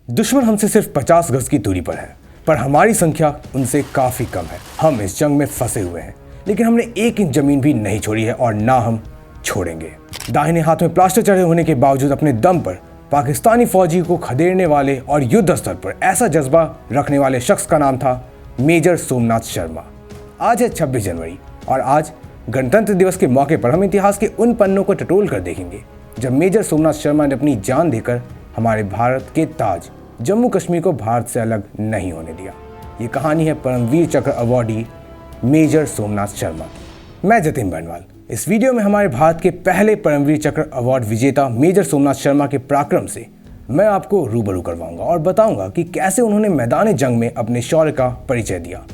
दुश्मन हमसे सिर्फ 50 गज की दूरी पर है, पर हमारी संख्या उनसे काफ़ी कम है। हम इस जंग में फंसे हुए हैं, लेकिन हमने 1 इंच जमीन भी नहीं छोड़ी है और ना हम छोड़ेंगे। दाहिने हाथ में प्लास्टर चढ़े होने के बावजूद अपने दम पर पाकिस्तानी फौजी को खदेड़ने वाले और युद्ध स्तर पर ऐसा जज्बा रखने वाले शख्स का नाम था मेजर सोमनाथ शर्मा। आज है 26 जनवरी और आज गणतंत्र दिवस के मौके पर हम इतिहास के उन पन्नों को टटोल कर देखेंगे जब मेजर सोमनाथ शर्मा ने अपनी जान देकर हमारे भारत के ताज जम्मू कश्मीर को भारत से अलग नहीं होने दिया। ये कहानी है परमवीर चक्र अवॉर्डी मेजर सोमनाथ शर्मा की। मैं जतिन बर्नवाल। इस वीडियो में हमारे भारत के पहले परमवीर चक्र अवार्ड विजेता मेजर सोमनाथ शर्मा के पराक्रम से मैं आपको रूबरू करवाऊंगा और बताऊंगा कि कैसे उन्होंने मैदान जंग में अपने शौर्य का परिचय दिया।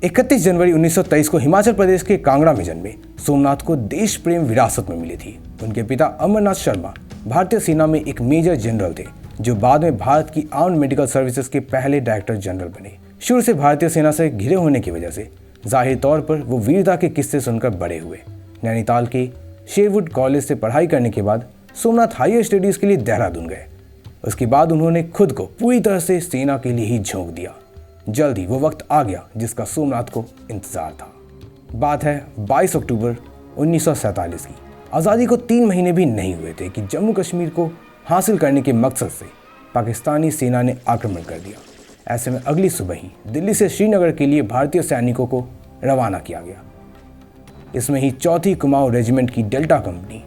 31 जनवरी 1923 को हिमाचल प्रदेश के कांगड़ा में जन्मे सोमनाथ को देश प्रेम विरासत में मिली थी। उनके पिता अमरनाथ शर्मा भारतीय सेना में एक मेजर जनरल थे, जो बाद में भारत की आर्म्ड मेडिकल सर्विसेज के पहले डायरेक्टर जनरल बने। शुरू से भारतीय सेना से घिरे होने की वजह से जाहिर तौर पर वो वीरता के किस्से सुनकर बड़े हुए। नैनीताल के शेरवुड कॉलेज से पढ़ाई करने के बाद सोमनाथ हायर स्टडीज़ के लिए देहरादून गए। उसके बाद उन्होंने खुद को पूरी तरह से सेना के लिए ही झोंक दिया। जल्द ही वो वक्त आ गया जिसका सोमनाथ को इंतजार था। बात है 22 अक्टूबर 1947 की। आज़ादी को 3 महीने भी नहीं हुए थे कि जम्मू कश्मीर को हासिल करने के मकसद से पाकिस्तानी सेना ने आक्रमण कर दिया। ऐसे में अगली सुबह ही दिल्ली से श्रीनगर के लिए भारतीय सैनिकों को रवाना किया गया। इसमें ही 4वीं कुमाऊं रेजिमेंट की डेल्टा कंपनी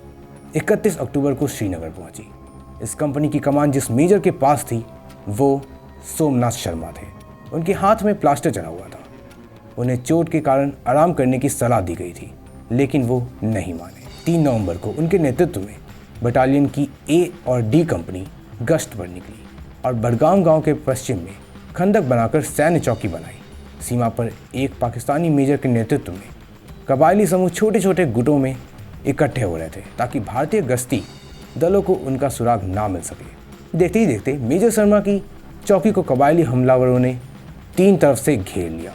31 अक्टूबर को श्रीनगर पहुंची। इस कंपनी की कमान जिस मेजर के पास थी वो सोमनाथ शर्मा थे। उनके हाथ में प्लास्टर चढ़ा हुआ था। उन्हें चोट के कारण आराम करने की सलाह दी गई थी, लेकिन वो नहीं माने। 3 नवंबर को उनके नेतृत्व में बटालियन की ए और डी कंपनी गश्त पर निकली और बड़गांव गांव के पश्चिम में खंदक बनाकर सैन्य चौकी बनाई। सीमा पर एक पाकिस्तानी मेजर के नेतृत्व में कबायली समूह छोटे छोटे गुटों में इकट्ठे हो रहे थे ताकि भारतीय गश्ती दलों को उनका सुराग ना मिल सके। देखते ही देखते मेजर शर्मा की चौकी को कबायली हमलावरों ने 3 तरफ से घेर लिया।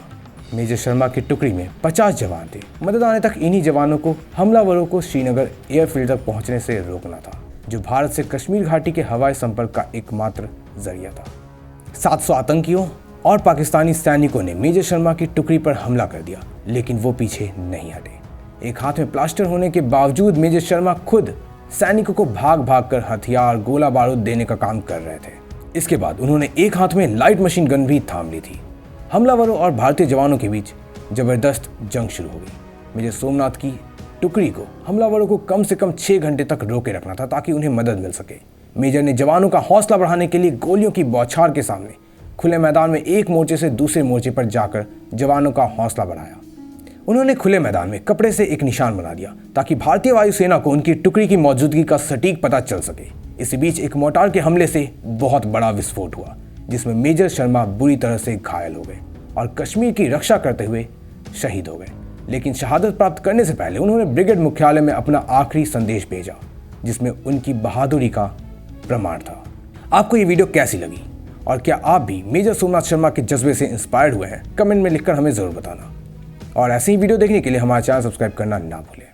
मेजर शर्मा की टुकड़ी में 50 जवान थे। मदद आने तक इन्हीं जवानों को हमलावरों को श्रीनगर एयरफील्ड तक पहुंचने से रोकना था, जो भारत से कश्मीर घाटी के हवाई संपर्क का एकमात्र जरिया था। 700 आतंकियों और पाकिस्तानी सैनिकों ने मेजर शर्मा की टुकड़ी पर हमला कर दिया, लेकिन वो पीछे नहीं हटे। एक हाथ में प्लास्टर होने के बावजूद मेजर शर्मा खुद सैनिकों को भाग भाग कर हथियार गोला बारूद देने का काम कर रहे थे। इसके बाद उन्होंने एक हाथ में लाइट मशीन गन भी थाम ली थी। हमलावरों और भारतीय जवानों के बीच जबरदस्त जंग शुरू हो गई। मेजर सोमनाथ की टुकड़ी को हमलावरों को कम से कम 6 घंटे तक रोके रखना था ताकि उन्हें मदद मिल सके। मेजर ने जवानों का हौसला बढ़ाने के लिए गोलियों की बौछार के सामने खुले मैदान में एक मोर्चे से दूसरे मोर्चे पर जाकर जवानों का हौसला बढ़ाया। उन्होंने खुले मैदान में कपड़े से एक निशान बना दिया ताकि भारतीय वायुसेना को उनकी टुकड़ी की मौजूदगी का सटीक पता चल सके। इसी बीच एक मोर्टार के हमले से बहुत बड़ा विस्फोट हुआ, जिसमें मेजर शर्मा बुरी तरह से घायल हो गए और कश्मीर की रक्षा करते हुए शहीद हो गए। लेकिन शहादत प्राप्त करने से पहले उन्होंने ब्रिगेड मुख्यालय में अपना आखिरी संदेश भेजा, जिसमें उनकी बहादुरी का प्रमाण था। आपको ये वीडियो कैसी लगी और क्या आप भी मेजर सोमनाथ शर्मा के जज्बे से इंस्पायर्ड हुए हैं? कमेंट में लिखकर हमें ज़रूर बताना। और ऐसी ही वीडियो देखने के लिए हमारा चैनल सब्सक्राइब करना ना भूलें।